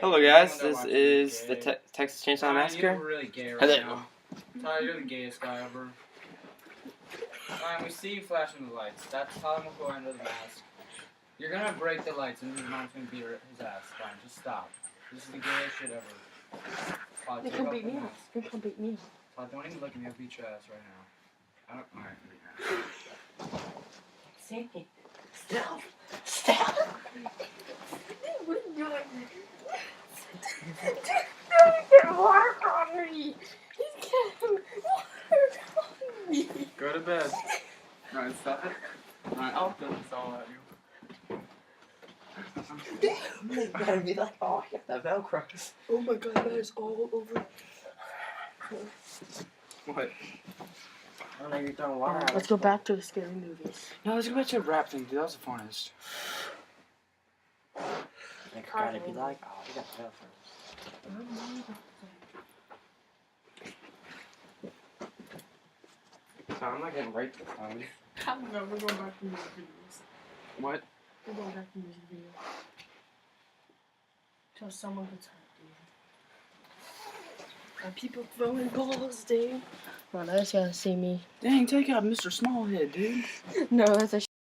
Hello guys, this is the Texas Chainsaw Massacre. You're really gay right Hello. now. Tyler, you're the gayest guy ever. Ryan, we see you flashing the lights. That's Tyler McCoy under the mask. You're gonna break the lights and his mom's gonna beat his ass. Fine, just stop. This is the gayest shit ever. Tyler, You take can off beat the me up. mask. You can beat me up. Tyler, don't even look at me. I'll beat your ass right now. I don't. Alright, Sammy, stop. Stop. What are you doing? Don't get water on me. He's getting water on me. Go to bed. Alright, stop it. Alright, I'll throw this all at you. You gotta be like, oh, I got the Velcro. Oh my god, that is all over. What? I don't know, you're throwing water out. Let's go back to the scary movies. No, let's go back to the rap thing, dude. That was the funnest. Like, gotta be like, oh, we got the Velcro. So I'm not getting right this time. No, we're going back to music videos. What? We're going back to music videos. Till someone gets hurt, dude. Are people throwing balls, dude? Well, that's gonna see me. Dang, take out Mr. Smallhead, dude. No, that's a